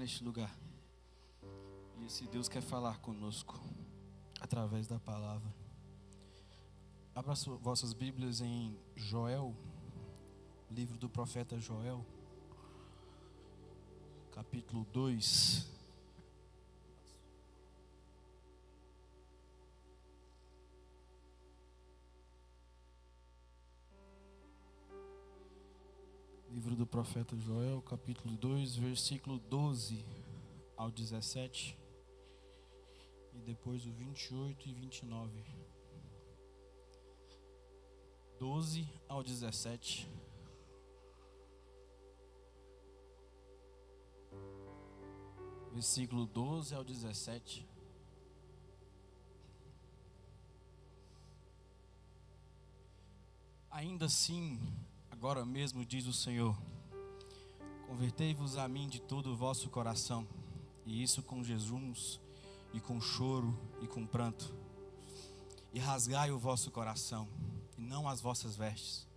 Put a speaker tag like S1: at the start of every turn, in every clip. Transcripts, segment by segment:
S1: neste lugar. E esse Deus quer falar conosco através da palavra. Abra vossas Bíblias em Joel, livro do profeta Joel, capítulo 2. Livro do profeta Joel, capítulo 2, versículo 12 ao 17. E depois o 28 e 29. 12 ao 17. Versículo 12 ao 17. Ainda assim, agora mesmo diz o Senhor: convertei-vos a mim de todo o vosso coração, e isso com jejuns, e com choro, e com pranto. E rasgai o vosso coração, e não as vossas vestes.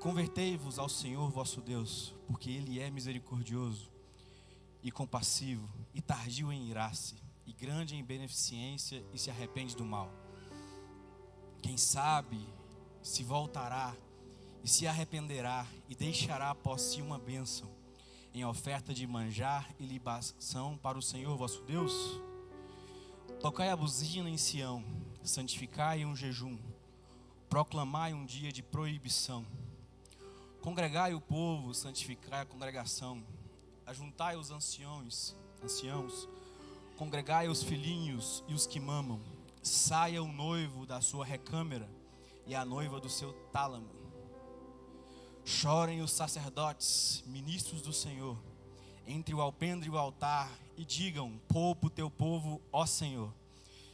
S1: Convertei-vos ao Senhor vosso Deus, porque Ele é misericordioso e compassivo, e tardio em irar-se, e grande em beneficência, e se arrepende do mal. Quem sabe se voltará e se arrependerá, e deixará após si uma bênção, em oferta de manjar e libação para o Senhor vosso Deus? Tocai a buzina em Sião, santificai um jejum, proclamai um dia de proibição. Congregai o povo, santificai a congregação, ajuntai os anciãos, congregai os filhinhos e os que mamam. Saia o noivo da sua recâmara e a noiva do seu tálamo. Chorem os sacerdotes, ministros do Senhor, entre o alpendre e o altar, e digam: poupa o teu povo, ó Senhor,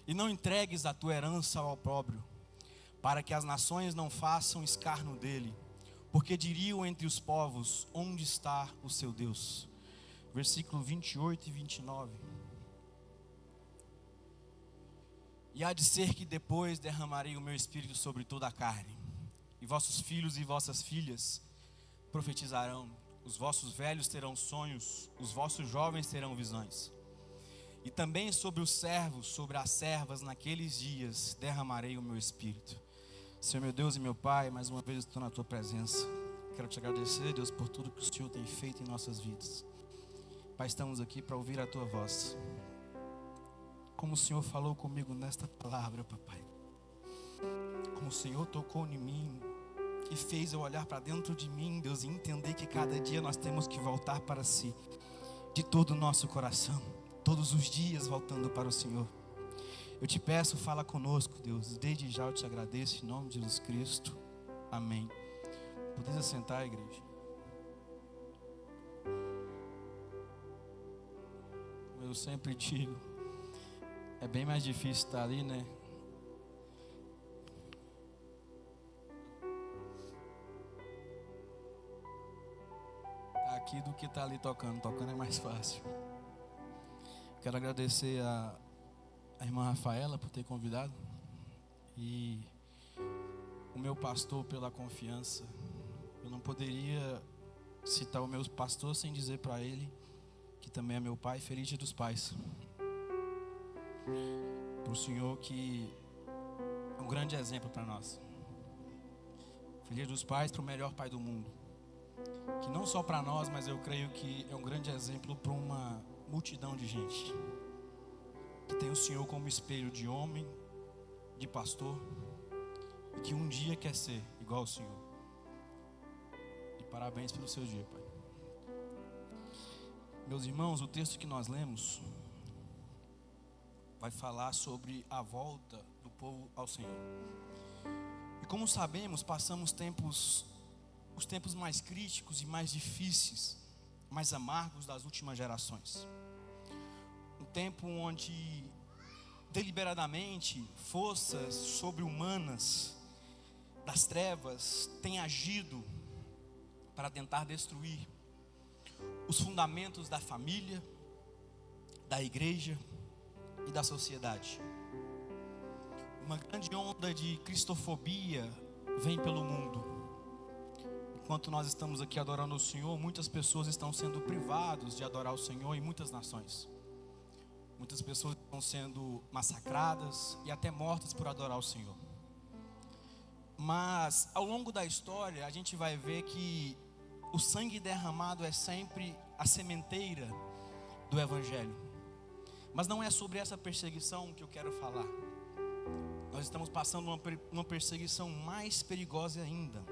S1: e não entregues a tua herança ao opróbrio, para que as nações não façam escárnio dele, porque diriam entre os povos: onde está o seu Deus? Versículo 28 e 29. E há de ser que depois derramarei o meu espírito sobre toda a carne, e vossos filhos e vossas filhas profetizarão, os vossos velhos terão sonhos, os vossos jovens terão visões. E também sobre os servos, sobre as servas, naqueles dias derramarei o meu espírito. Senhor meu Deus e meu Pai, mais uma vez estou na tua presença. Quero te agradecer, Deus, por tudo que o Senhor tem feito em nossas vidas. Pai, estamos aqui para ouvir a tua voz. Como o Senhor falou comigo nesta palavra, papai. Como o Senhor tocou em mim e fez eu olhar para dentro de mim, Deus, e entender que cada dia nós temos que voltar para si, de todo o nosso coração, todos os dias voltando para o Senhor. Eu te peço, fala conosco, Deus. Desde já eu te agradeço em nome de Jesus Cristo. Amém. Podeis assentar, igreja. Como eu sempre digo, é bem mais difícil estar ali, né? Tá aqui do que estar ali tocando. Tocando é mais fácil. Quero agradecer a irmã Rafaela por ter convidado. E o meu pastor pela confiança. Eu não poderia citar o meu pastor sem dizer para ele, que também é meu pai, feliz dia dos pais. Para o Senhor, que é um grande exemplo para nós. Feliz dia dos pais para o melhor pai do mundo. Que não só para nós, mas eu creio que é um grande exemplo para uma multidão de gente. Que tem o Senhor como espelho de homem, de pastor, e que um dia quer ser igual ao Senhor. E parabéns pelo seu dia, Pai. Meus irmãos, o texto que nós lemos vai falar sobre a volta do povo ao Senhor. E como sabemos, passamos os tempos mais críticos e mais difíceis, mais amargos das últimas gerações. Um tempo onde deliberadamente forças sobre-humanas das trevas têm agido para tentar destruir os fundamentos da família, da igreja e da sociedade. Uma grande onda de cristofobia vem pelo mundo. enquanto nós estamos aqui adorando o Senhor, muitas pessoas estão sendo privadas de adorar o Senhor em muitas nações. Muitas pessoas estão sendo massacradas e até mortas por adorar o Senhor. Mas ao longo da história a gente vai ver que o sangue derramado é sempre a sementeira do Evangelho. Mas não é sobre essa perseguição que eu quero falar. Nós estamos passando uma perseguição mais perigosa ainda,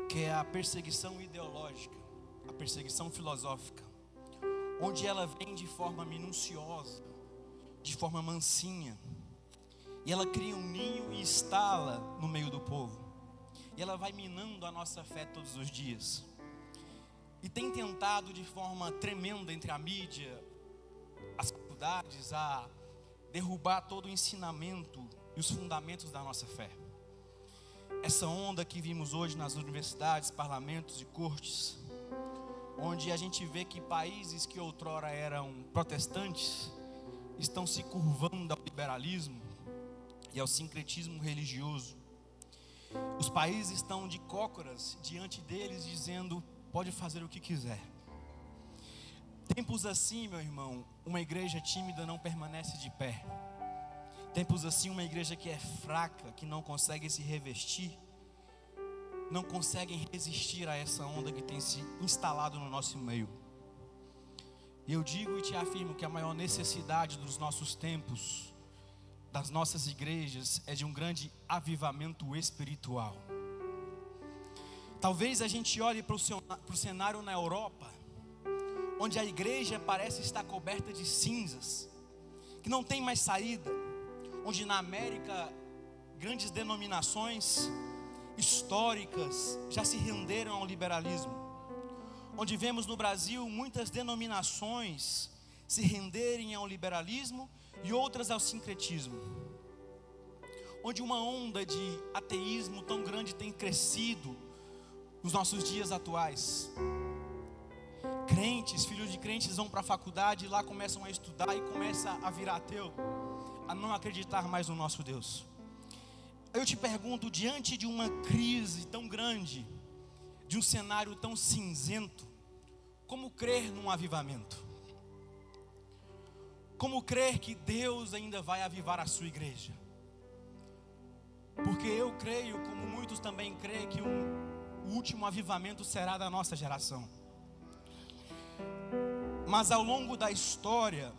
S1: que é a perseguição ideológica, a perseguição filosófica, onde ela vem de forma minuciosa, de forma mansinha, e ela cria um ninho e instala no meio do povo, e ela vai minando a nossa fé todos os dias, e tem tentado de forma tremenda entre a mídia, as faculdades, a derrubar todo o ensinamento e os fundamentos da nossa fé. Essa onda que vimos hoje nas universidades, parlamentos e cortes, onde a gente vê que países que outrora eram protestantes estão se curvando ao liberalismo e ao sincretismo religioso. Os países estão de cócoras diante deles, dizendo: pode fazer o que quiser. Tempos assim, meu irmão, uma igreja tímida não permanece de pé. Tempos assim, uma igreja que é fraca, que não consegue se revestir, não consegue resistir a essa onda que tem se instalado no nosso meio. E eu digo e te afirmo que a maior necessidade dos nossos tempos, das nossas igrejas, é de um grande avivamento espiritual. Talvez a gente olhe para o cenário na Europa, onde a igreja parece estar coberta de cinzas, que não tem mais saída, onde na América grandes denominações históricas já se renderam ao liberalismo, onde vemos no Brasil muitas denominações se renderem ao liberalismo e outras ao sincretismo, onde uma onda de ateísmo tão grande tem crescido nos nossos dias atuais. Crentes, filhos de crentes vão para a faculdade e lá começam a estudar e começam a virar ateu, a não acreditar mais no nosso Deus. Eu te pergunto, diante de uma crise tão grande, de um cenário tão cinzento, como crer num avivamento? Como crer que Deus ainda vai avivar a sua igreja? Porque eu creio, como muitos também creem, que o último avivamento será da nossa geração. Mas ao longo da história,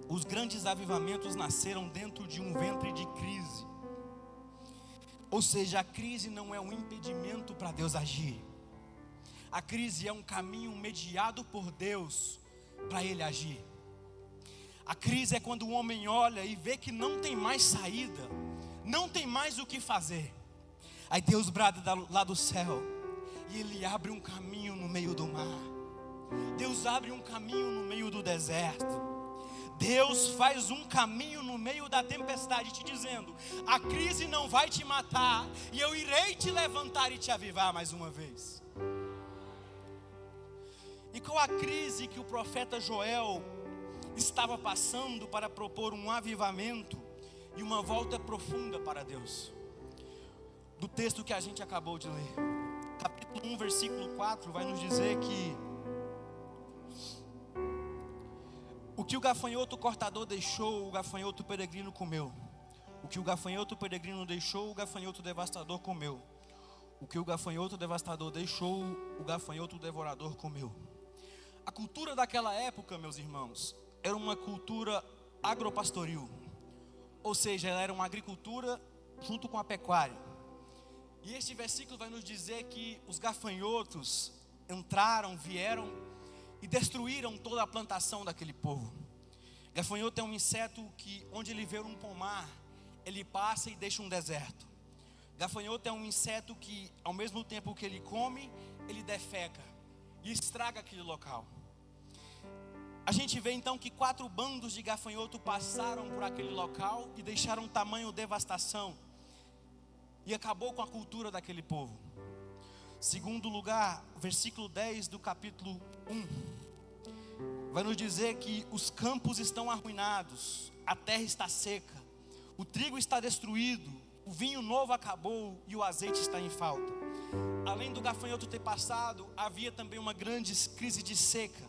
S1: os grandes avivamentos nasceram dentro de um ventre de crise. Ou seja, a crise não é um impedimento para Deus agir. A crise é um caminho mediado por Deus para Ele agir. A crise é quando o homem olha e vê que não tem mais saída, não tem mais o que fazer. Aí Deus brada lá do céu e Ele abre um caminho no meio do mar. Deus abre um caminho no meio do deserto. Deus faz um caminho no meio da tempestade, te dizendo: a crise não vai te matar, e eu irei te levantar e te avivar mais uma vez. E qual a crise que o profeta Joel estava passando para propor um avivamento e uma volta profunda para Deus? Do texto que a gente acabou de ler, capítulo 1, versículo 4, vai nos dizer que o que o gafanhoto cortador deixou, o gafanhoto peregrino comeu. O que o gafanhoto peregrino deixou, o gafanhoto devastador comeu. O que o gafanhoto devastador deixou, o gafanhoto devorador comeu. A cultura daquela época, meus irmãos, era uma cultura agropastoril. Ou seja, ela era uma agricultura junto com a pecuária. E este versículo vai nos dizer que os gafanhotos entraram, vieram e destruíram toda a plantação daquele povo. Gafanhoto é um inseto que, onde ele vê um pomar, ele passa e deixa um deserto. Gafanhoto é um inseto que, ao mesmo tempo que ele come, ele defeca e estraga aquele local. A gente vê então que 4 bandos de gafanhoto passaram por aquele local e deixaram tamanho devastação, e acabou com a cultura daquele povo. Segundo lugar, versículo 10 do capítulo 1, vai nos dizer que os campos estão arruinados, a terra está seca, o trigo está destruído, o vinho novo acabou e o azeite está em falta. além do gafanhoto ter passado, havia também uma grande crise de seca,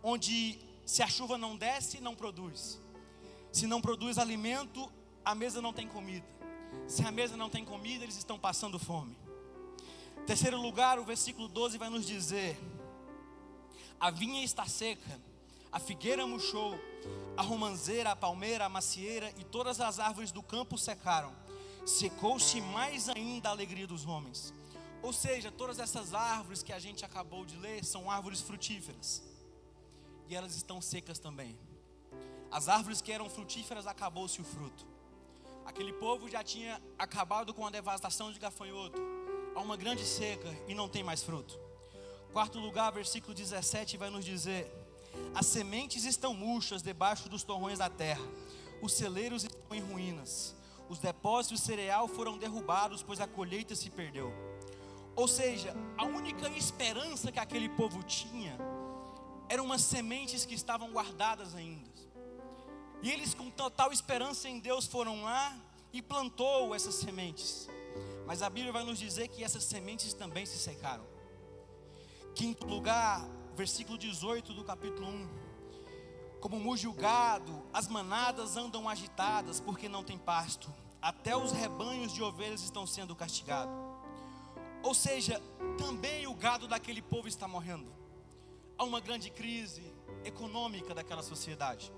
S1: onde se a chuva não desce, não produz. Se não produz alimento, a mesa não tem comida. Se a mesa não tem comida, eles estão passando fome. Terceiro lugar, o versículo 12 vai nos dizer: a vinha está seca, a figueira murchou, a romanceira, a palmeira, a macieira e todas as árvores do campo secaram. Secou-se mais ainda a alegria dos homens. Ou seja, todas essas árvores que a gente acabou de ler são árvores frutíferas, e elas estão secas também. As árvores que eram frutíferas, acabou-se o fruto. Aquele povo já tinha acabado com a devastação de gafanhoto. Há uma grande seca e não tem mais fruto. Quarto lugar, versículo 17 vai nos dizer: as sementes estão murchas debaixo dos torrões da terra, os celeiros estão em ruínas, os depósitos de cereal foram derrubados, pois a colheita se perdeu. Ou seja, a única esperança que aquele povo tinha eram umas sementes que estavam guardadas ainda. E eles, com total esperança em Deus, foram lá e plantou essas sementes. Mas a Bíblia vai nos dizer que essas sementes também se secaram. Quinto lugar, versículo 18 do capítulo 1: como muge o gado, as manadas andam agitadas, porque não tem pasto. Até os rebanhos de ovelhas estão sendo castigados. Ou seja, também o gado daquele povo está morrendo. Há uma grande crise econômica daquela sociedade.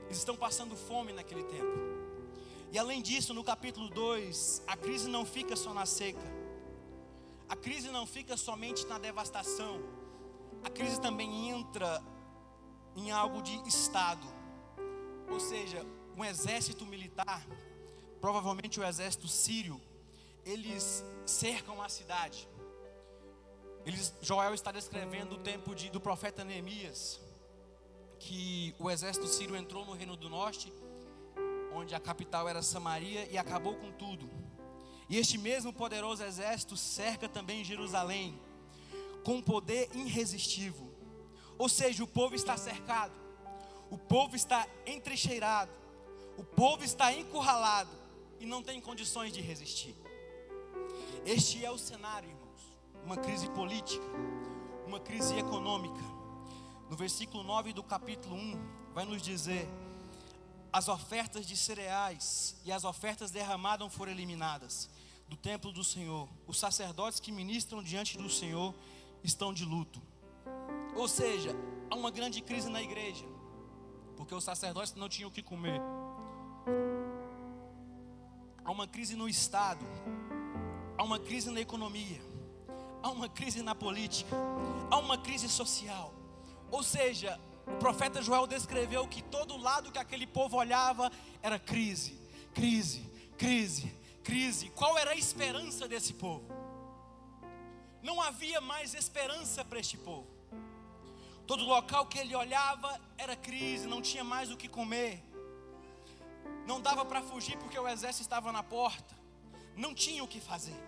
S1: Eles estão passando fome naquele tempo. E além disso, no capítulo 2, a crise não fica só na seca. A crise não fica somente na devastação. A crise também entra em algo de Estado. Ou seja, um exército militar, provavelmente o exército sírio, eles cercam a cidade. Joel está descrevendo o tempo do profeta Neemias, que o exército sírio entrou no Reino do Norte, onde a capital era Samaria, e acabou com tudo. E este mesmo poderoso exército cerca também Jerusalém, com poder irresistível. Ou seja, o povo está cercado, o povo está entrincheirado, o povo está encurralado e não tem condições de resistir. Este é o cenário, irmãos. Uma crise política, uma crise econômica. No versículo 9 do capítulo 1, vai nos dizer: as ofertas de cereais e as ofertas derramadas foram eliminadas do templo do Senhor. Os sacerdotes que ministram diante do Senhor estão de luto. Ou seja, há uma grande crise na igreja, porque os sacerdotes não tinham o que comer. Há uma crise no Estado, há uma crise na economia, há uma crise na política, há uma crise social. Ou seja, o profeta Joel descreveu que todo lado que aquele povo olhava era crise, crise, crise, crise. Qual era a esperança desse povo? Não havia mais esperança para este povo. Todo local que ele olhava era crise, não tinha mais o que comer. Não dava para fugir porque o exército estava na porta. Não tinha o que fazer.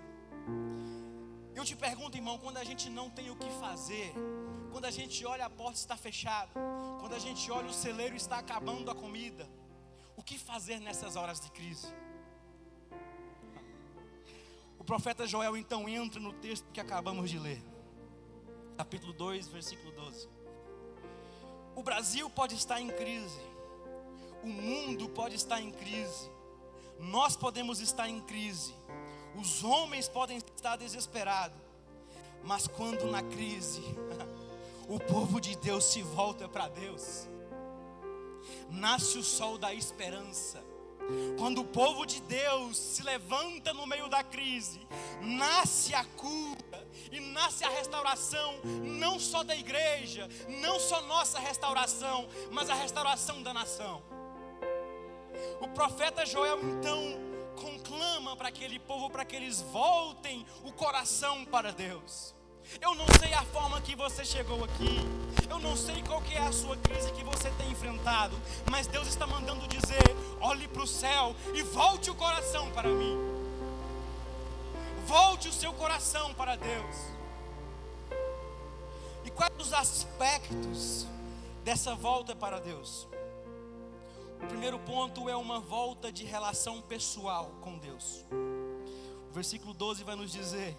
S1: Eu te pergunto, irmão, quando a gente não tem o que fazer, quando a gente olha a porta está fechada, quando a gente olha o celeiro está acabando a comida, o que fazer nessas horas de crise? O profeta Joel então entra no texto que acabamos de ler, capítulo 2, versículo 12. O Brasil pode estar em crise, o mundo pode estar em crise, nós podemos estar em crise, os homens podem estar desesperados, mas quando na crise o povo de Deus se volta para Deus, nasce o sol da esperança. Quando o povo de Deus se levanta no meio da crise, nasce a cura e nasce a restauração, não só da igreja, não só nossa restauração, mas a restauração da nação. O profeta Joel então conclama para aquele povo, para que eles voltem o coração para Deus. Eu não sei a forma que você chegou aqui, eu não sei qual que é a sua crise que você tem enfrentado, mas Deus está mandando dizer: olhe para o céu e volte o coração para mim. Volte o seu coração para Deus. E quais os aspectos dessa volta para Deus? O primeiro ponto é uma volta de relação pessoal com Deus. O versículo 12 vai nos dizer: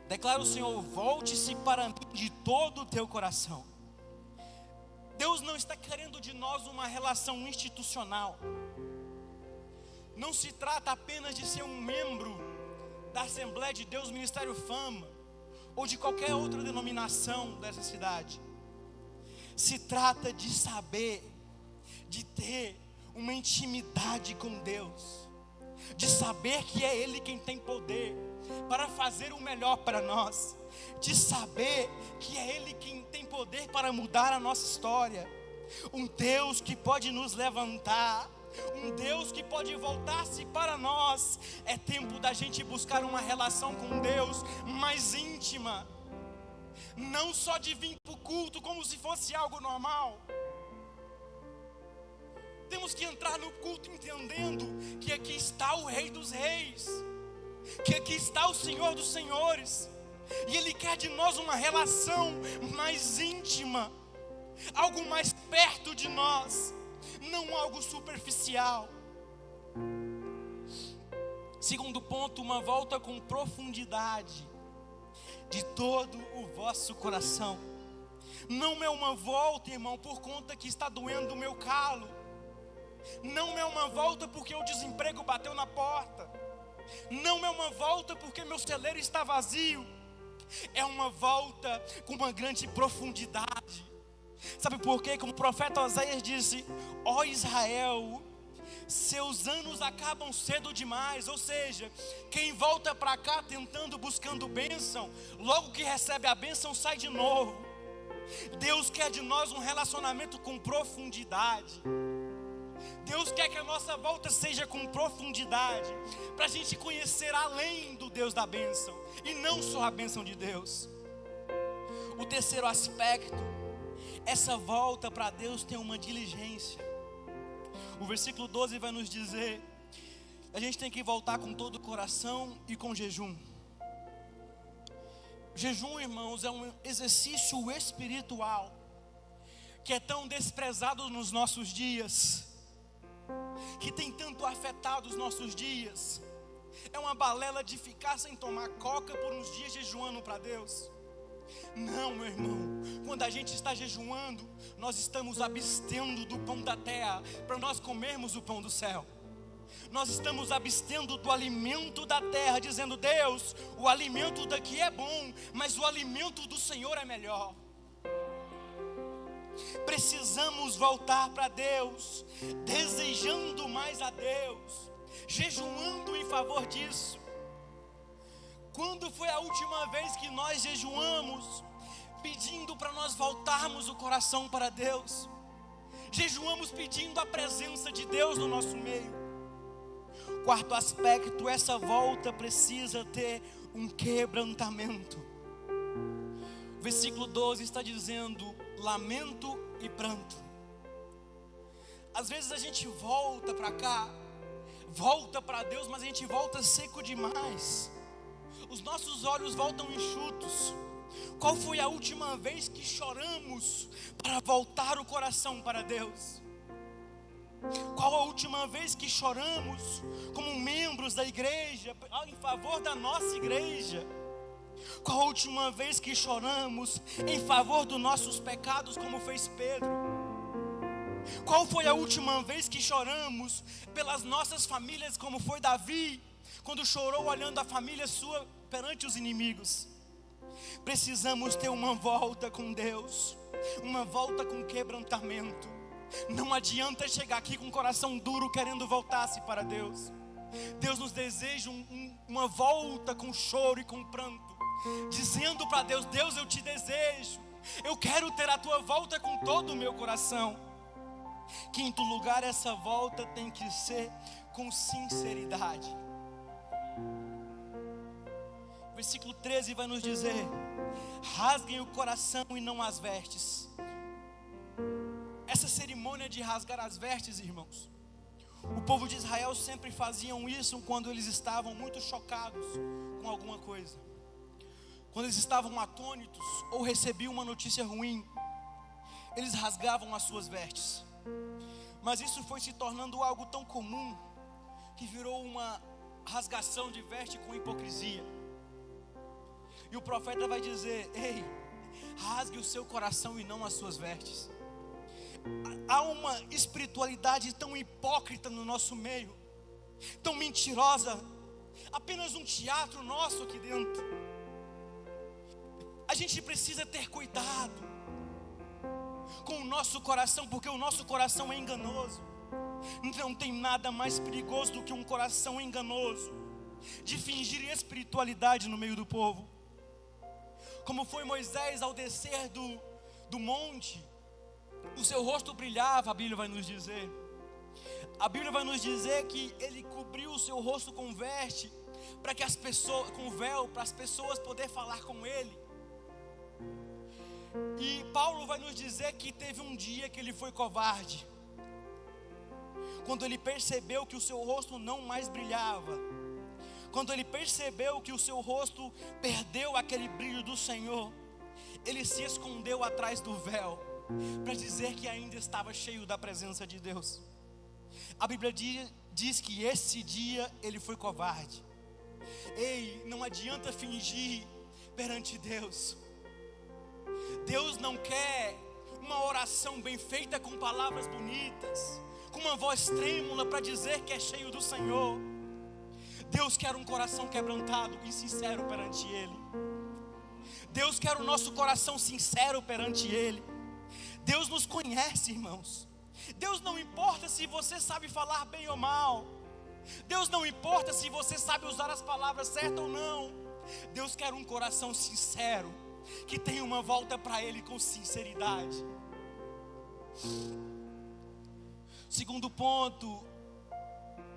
S1: Declara o Senhor: volte-se para mim de todo o teu coração. Deus não está querendo de nós uma relação institucional. Não se trata apenas de ser um membro da Assembleia de Deus, Ministério Fama, ou de qualquer outra denominação dessa cidade. Se trata de saber, de ter uma intimidade com Deus, de saber que é Ele quem tem poder para fazer o melhor para nós, de saber que é Ele quem tem poder para mudar a nossa história. Um Deus que pode nos levantar, um Deus que pode voltar-se para nós. É tempo da gente buscar uma relação com Deus mais íntima, não só de vir para o culto como se fosse algo normal. Temos que entrar no culto entendendo que aqui está o Rei dos Reis, que aqui está o Senhor dos Senhores, e Ele quer de nós uma relação mais íntima, algo mais perto de nós, não algo superficial. Segundo ponto, uma volta com profundidade de todo o vosso coração. Não é uma volta, irmão, por conta que está doendo o meu calo. Não é uma volta porque o desemprego bateu na porta. Não é uma volta porque meu celeiro está vazio. É uma volta com uma grande profundidade. Sabe por quê? Como o profeta Oséias disse: ó Israel, seus anos acabam cedo demais. Ou seja, quem volta para cá tentando, buscando bênção, logo que recebe a bênção sai de novo. Deus quer de nós um relacionamento com profundidade. Deus quer que a nossa volta seja com profundidade, para a gente conhecer além do Deus da bênção, e não só a bênção de Deus. O terceiro aspecto, essa volta para Deus tem uma diligência. O versículo 12 vai nos dizer: a gente tem que voltar com todo o coração e com jejum. Jejum, irmãos, é um exercício espiritual que é tão desprezado nos nossos dias, que tem tanto afetado os nossos dias. É uma balela de ficar sem tomar coca por uns dias jejuando para Deus. Não, meu irmão, quando a gente está jejuando, nós estamos abstendo do pão da terra, para nós comermos o pão do céu. Nós estamos abstendo do alimento da terra, dizendo: Deus, o alimento daqui é bom, mas o alimento do Senhor é melhor. Precisamos voltar para Deus, desejando mais a Deus, jejuando em favor disso. Quando foi a última vez que nós jejuamos, pedindo para nós voltarmos o coração para Deus? Jejuamos pedindo a presença de Deus no nosso meio. Quarto aspecto, essa volta precisa ter um quebrantamento. O versículo 12 está dizendo: lamento e pranto. Às vezes a gente volta para cá, volta para Deus, mas a gente volta seco demais. Os nossos olhos voltam enxutos. Qual foi a última vez que choramos para voltar o coração para Deus? Qual a última vez que choramos como membros da igreja, em favor da nossa igreja? Qual a última vez que choramos em favor dos nossos pecados, como fez Pedro? Qual foi a última vez que choramos pelas nossas famílias, como foi Davi, quando chorou olhando a família sua perante os inimigos? Precisamos ter uma volta com Deus, uma volta com quebrantamento. Não adianta chegar aqui com o coração duro querendo voltar-se para Deus. Deus nos deseja uma volta com choro e com pranto, dizendo para Deus: Deus, eu te desejo, eu quero ter a tua volta com todo o meu coração. Quinto lugar, essa volta tem que ser com sinceridade. Versículo 13 vai nos dizer: rasguem o coração e não as vestes. Essa cerimônia de rasgar as vestes, irmãos, o povo de Israel sempre faziam isso quando eles estavam muito chocados com alguma coisa. Quando eles estavam atônitos ou recebiam uma notícia ruim, eles rasgavam as suas vestes. Mas isso foi se tornando algo tão comum que virou uma rasgação de veste com hipocrisia. E o profeta vai dizer: ei, rasgue o seu coração e não as suas vestes. Há uma espiritualidade tão hipócrita no nosso meio, tão mentirosa, apenas um teatro nosso aqui dentro. A gente precisa ter cuidado com o nosso coração, porque o nosso coração é enganoso. Não tem nada mais perigoso do que um coração enganoso, de fingir espiritualidade no meio do povo. Como foi Moisés ao descer do monte, o seu rosto brilhava, a Bíblia vai nos dizer. A Bíblia vai nos dizer que ele cobriu o seu rosto com veste, para que as pessoas, com véu, para as pessoas poderem falar com ele. E Paulo vai nos dizer que teve um dia que ele foi covarde, quando ele percebeu que o seu rosto não mais brilhava, quando ele percebeu que o seu rosto perdeu aquele brilho do Senhor, ele se escondeu atrás do véu, para dizer que ainda estava cheio da presença de Deus. A Bíblia diz que esse dia ele foi covarde. Ei, não adianta fingir perante Deus. Deus não quer uma oração bem feita com palavras bonitas, com uma voz trêmula para dizer que é cheio do Senhor. Deus quer um coração quebrantado e sincero perante Ele. Deus quer o nosso coração sincero perante Ele. Deus nos conhece, irmãos. Deus não importa se você sabe falar bem ou mal. Deus não importa se você sabe usar as palavras certas ou não. Deus quer um coração sincero, que tenha uma volta para Ele com sinceridade. Segundo ponto,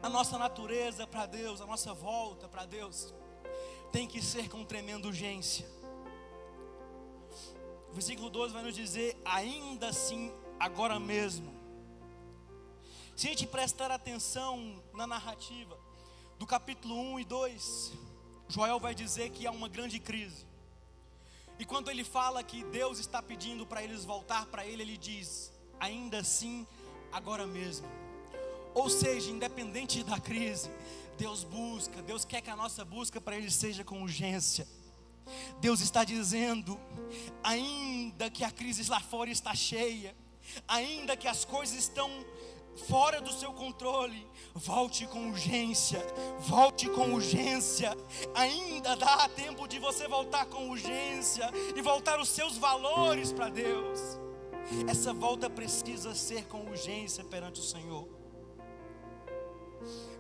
S1: a nossa natureza para Deus, a nossa volta para Deus, tem que ser com tremenda urgência. O versículo 12 vai nos dizer: ainda assim, agora mesmo. Se a gente prestar atenção na narrativa do capítulo 1 e 2, Joel vai dizer que há uma grande crise. E quando ele fala que Deus está pedindo para eles voltar para Ele, ele diz: ainda assim, agora mesmo. Ou seja, independente da crise, Deus quer que a nossa busca para Ele seja com urgência. Deus está dizendo: ainda que a crise lá fora está cheia, ainda que as coisas estão fora do seu controle, volte com urgência, volte com urgência. Ainda dá tempo de você voltar com urgência e voltar os seus valores para Deus. Essa volta precisa ser com urgência perante o Senhor,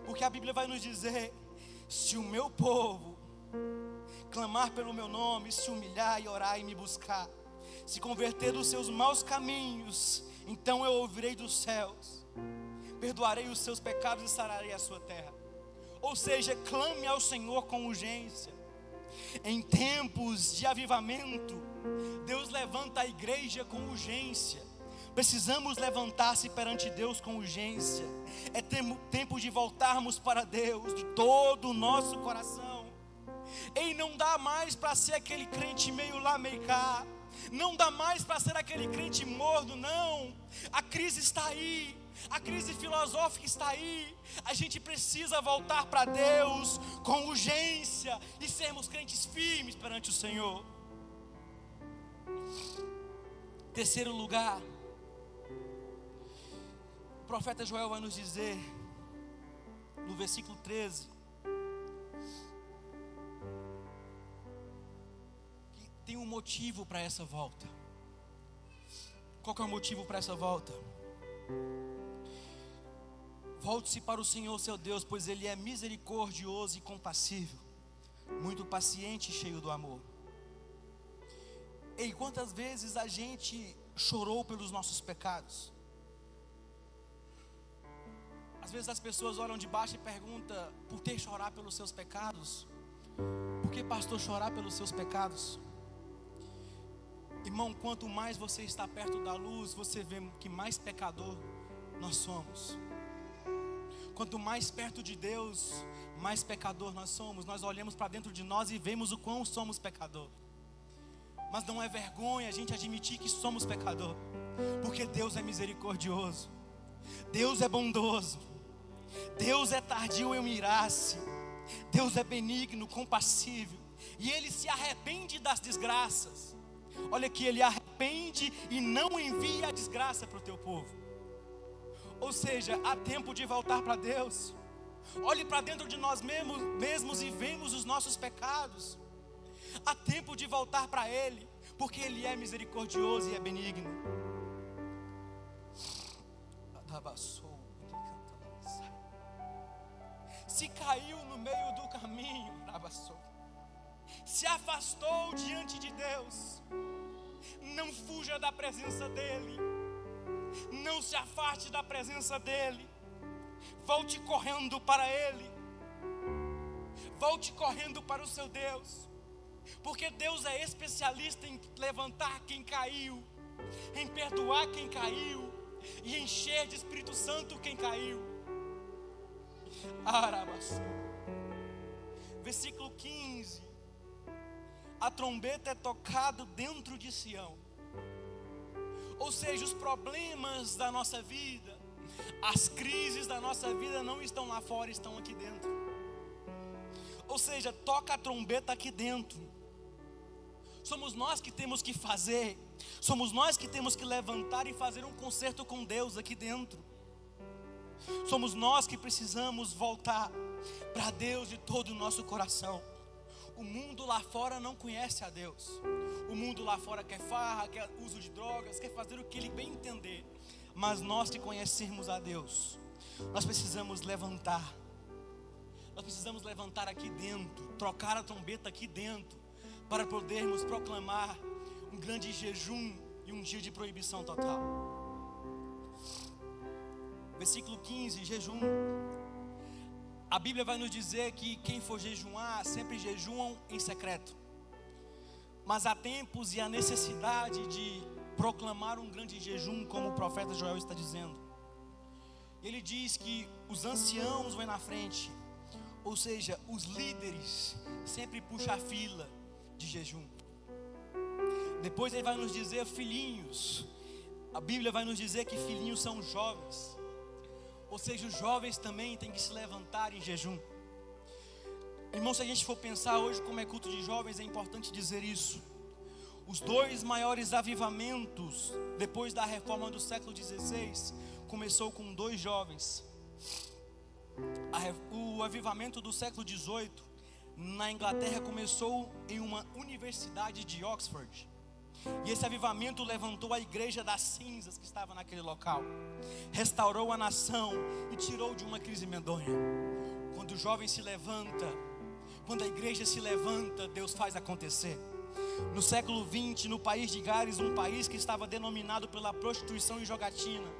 S1: porque a Bíblia vai nos dizer: se o meu povo clamar pelo meu nome, se humilhar e orar e me buscar, se converter dos seus maus caminhos, então eu ouvirei dos céus, perdoarei os seus pecados e sararei a sua terra. Ou seja, clame ao Senhor com urgência. Em tempos de avivamento, Deus levanta a igreja com urgência. Precisamos levantar-se perante Deus com urgência. É tempo de voltarmos para Deus de todo o nosso coração. E não dá mais para ser aquele crente meio lá, meio cá. Não dá mais para ser aquele crente morno, não. A crise está aí. A crise filosófica está aí. A gente precisa voltar para Deus com urgência e sermos crentes firmes perante o Senhor. Terceiro lugar, o profeta Joel vai nos dizer, no versículo 13, que tem um motivo para essa volta. Qual que é o motivo para essa volta? Volte-se para o Senhor seu Deus, pois Ele é misericordioso e compassível, muito paciente e cheio do amor. E quantas vezes a gente chorou pelos nossos pecados? Às vezes as pessoas olham de baixo e perguntam: por que chorar pelos seus pecados? Por que, pastor, chorar pelos seus pecados? Irmão, quanto mais você está perto da luz, você vê que mais pecador nós somos. Quanto mais perto de Deus, mais pecador nós somos. Nós olhamos para dentro de nós e vemos o quão somos pecador. Mas não é vergonha a gente admitir que somos pecador, porque Deus é misericordioso, Deus é bondoso, Deus é tardio em irar-se, Deus é benigno, compassível. e ele se arrepende das desgraças. Olha aqui, ele arrepende e não envia a desgraça para o teu povo. Ou seja, há tempo de voltar para Deus. Olhe para dentro de nós mesmos e vemos os nossos pecados. Há tempo de voltar para Ele, porque Ele é misericordioso e é benigno. Se caiu no meio do caminho, se afastou diante de Deus, não fuja da presença dEle, não se afaste da presença dEle, volte correndo para Ele, volte correndo para o seu Deus, porque Deus é especialista em levantar quem caiu, em perdoar quem caiu e encher de Espírito Santo quem caiu. Versículo 15: a trombeta é tocada dentro de Sião. Ou seja, os problemas da nossa vida, as crises da nossa vida não estão lá fora, estão aqui dentro. Ou seja, toca a trombeta aqui dentro. Somos nós que temos que fazer, somos nós que temos que levantar e fazer um concerto com Deus aqui dentro. Somos nós que precisamos voltar para Deus de todo o nosso coração. O mundo lá fora não conhece a Deus. O mundo lá fora quer farra, quer uso de drogas, quer fazer o que ele bem entender. Mas nós que conhecemos a Deus, nós precisamos levantar. Nós precisamos levantar aqui dentro, trocar a trombeta aqui dentro, para podermos proclamar um grande jejum e um dia de proibição total. Versículo 15, jejum. A Bíblia vai nos dizer que quem for jejuar, sempre jejuam em secreto. Mas há tempos e a necessidade de proclamar um grande jejum, como o profeta Joel está dizendo. Ele diz que os anciãos vão na frente, ou seja, os líderes sempre puxam a fila de jejum. Depois ele vai nos dizer filhinhos. A Bíblia vai nos dizer que filhinhos são jovens. Ou seja, os jovens também têm que se levantar em jejum. Irmão, se a gente for pensar hoje como é culto de jovens, é importante dizer isso. Os dois maiores avivamentos depois da reforma do século XVI começou com dois jovens. O avivamento do século XVIII na Inglaterra começou em uma universidade de Oxford. E esse avivamento levantou a igreja das cinzas que estava naquele local, restaurou a nação e tirou de uma crise medonha. Quando o jovem se levanta, quando a igreja se levanta, Deus faz acontecer. No século XX, no país de Gales, um país que estava denominado pela prostituição e jogatina,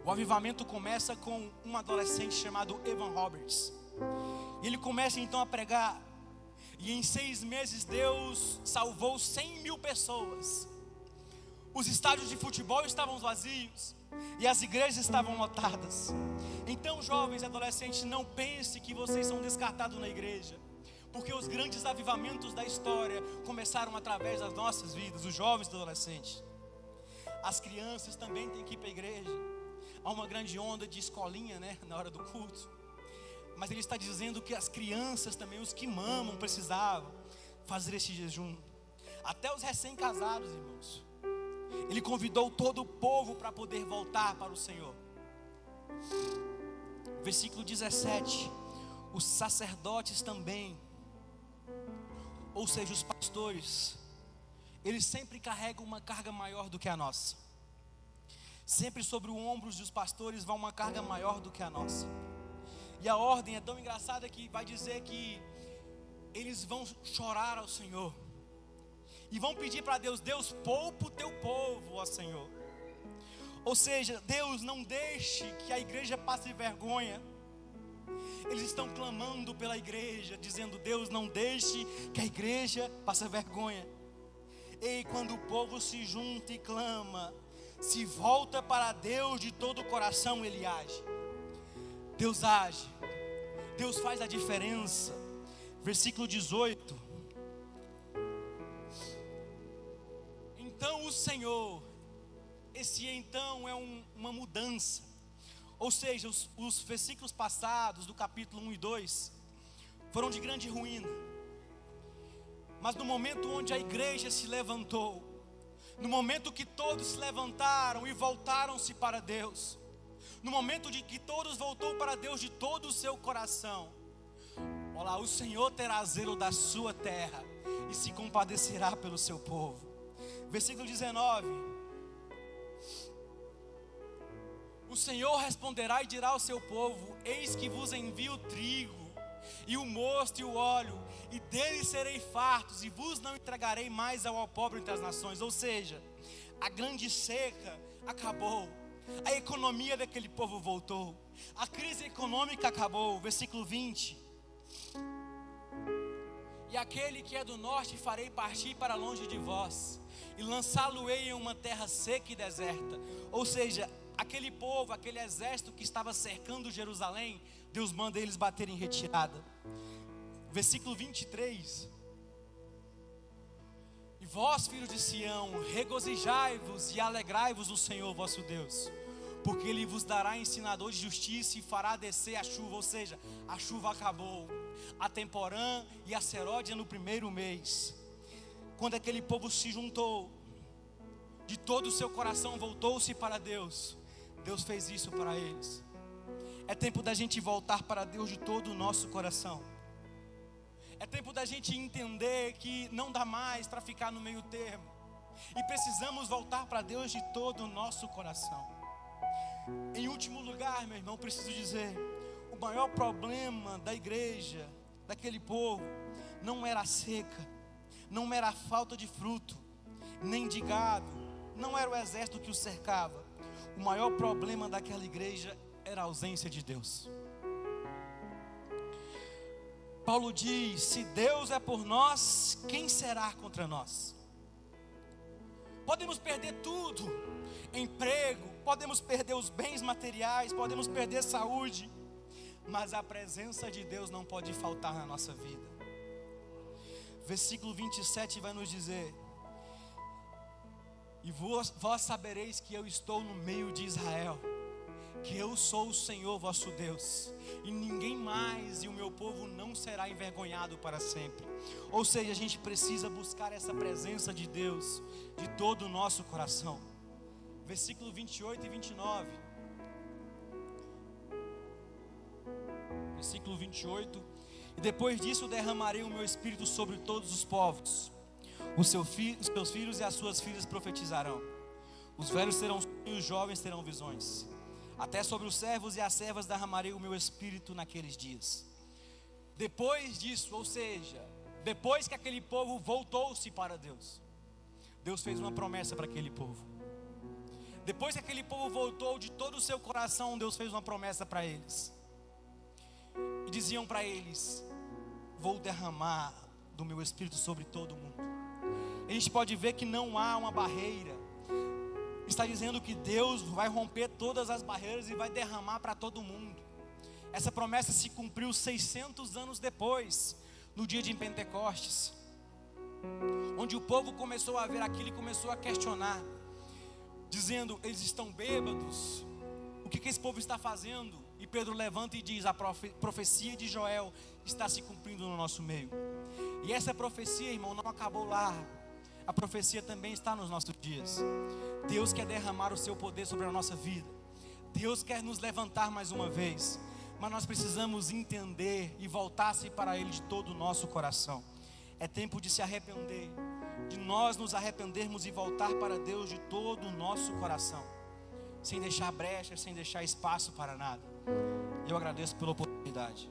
S1: o avivamento começa com um adolescente chamado Evan Roberts. E ele começa então a pregar. E em 6 meses Deus salvou 100 mil pessoas. Os estádios de futebol estavam vazios e as igrejas estavam lotadas. Então, jovens e adolescentes, não pense que vocês são descartados na igreja, porque os grandes avivamentos da história começaram através das nossas vidas, os jovens e adolescentes. As crianças também têm que ir para a igreja. Há uma grande onda de escolinha, na hora do culto. Mas ele está dizendo que as crianças também, os que mamam, precisavam fazer esse jejum. Até os recém-casados, irmãos. Ele convidou todo o povo para poder voltar para o Senhor. Versículo 17. Os sacerdotes também, ou seja, os pastores, eles sempre carregam uma carga maior do que a nossa. Sempre sobre os ombros dos pastores vai uma carga maior do que a nossa. E a ordem é tão engraçada que vai dizer que eles vão chorar ao Senhor. E vão pedir para Deus: Deus, poupa o teu povo, ó Senhor. Ou seja, Deus, não deixe que a igreja passe vergonha. Eles estão clamando pela igreja, dizendo: Deus, não deixe que a igreja passe vergonha. E quando o povo se junta e clama, se volta para Deus de todo o coração, Ele age. Deus age, Deus faz a diferença. Versículo 18. Então o Senhor, esse então é uma mudança. Ou seja, os versículos passados do capítulo 1 e 2 foram de grande ruína. Mas no momento onde a igreja se levantou, no momento que todos se levantaram e voltaram-se para Deus, no momento de que todos voltou para Deus de todo o seu coração, olá, o Senhor terá zelo da sua terra e se compadecerá pelo seu povo. Versículo 19: o Senhor responderá e dirá ao seu povo: eis que vos envio o trigo e o mosto e o óleo, e deles serei fartos, e vos não entregarei mais ao pobre entre as nações. Ou seja, a grande seca acabou, a economia daquele povo voltou, a crise econômica acabou. Versículo 20: e aquele que é do norte farei partir para longe de vós, e lançá-lo-ei em uma terra seca e deserta. Ou seja, aquele povo, aquele exército que estava cercando Jerusalém, Deus manda eles baterem em retirada. Versículo 23: e vós, filhos de Sião, regozijai-vos e alegrai-vos no Senhor vosso Deus, porque Ele vos dará ensinador de justiça e fará descer a chuva. Ou seja, a chuva acabou, a temporã e a seródia no primeiro mês. Quando aquele povo se juntou, de todo o seu coração voltou-se para Deus, Deus fez isso para eles. É tempo da gente voltar para Deus de todo o nosso coração. É tempo da gente entender que não dá mais para ficar no meio termo, e precisamos voltar para Deus de todo o nosso coração. Em último lugar, meu irmão, preciso dizer, o maior problema da igreja, daquele povo, não era a seca, não era a falta de fruto, nem de gado, não era o exército que o cercava. O maior problema daquela igreja era a ausência de Deus. Paulo diz: se Deus é por nós, quem será contra nós? Podemos perder tudo, emprego, podemos perder os bens materiais, podemos perder saúde, mas a presença de Deus não pode faltar na nossa vida. Versículo 27 vai nos dizer: e vós sabereis que eu estou no meio de Israel, que eu sou o Senhor vosso Deus, e ninguém mais, e o meu povo não será envergonhado para sempre. Ou seja, a gente precisa buscar essa presença de Deus de todo o nosso coração. Versículo 28 e 29. Versículo 28: e depois disso derramarei o meu espírito sobre todos os povos. Os seus filhos e as suas filhas profetizarão. Os velhos terão sonhos e os jovens terão visões. Até sobre os servos e as servas derramarei o meu espírito naqueles dias. Depois disso, ou seja, depois que aquele povo voltou-se para Deus, Deus fez uma promessa para aquele povo. Depois que aquele povo voltou de todo o seu coração, Deus fez uma promessa para eles. E diziam para eles: vou derramar do meu espírito sobre todo mundo. A gente pode ver que não há uma barreira. Está dizendo que Deus vai romper todas as barreiras e vai derramar para todo mundo. Essa promessa se cumpriu 600 anos depois, no dia de Pentecostes, onde o povo começou a ver aquilo e começou a questionar, dizendo: eles estão bêbados, o que esse povo está fazendo? E Pedro levanta e diz: a profecia de Joel está se cumprindo no nosso meio. E essa profecia, irmão, não acabou lá. A profecia também está nos nossos dias. Deus quer derramar o seu poder sobre a nossa vida. Deus quer nos levantar mais uma vez. Mas nós precisamos entender e voltar-se para Ele de todo o nosso coração. É tempo de se arrepender, de nós nos arrependermos e voltar para Deus de todo o nosso coração, sem deixar brechas, sem deixar espaço para nada. Eu agradeço pela oportunidade.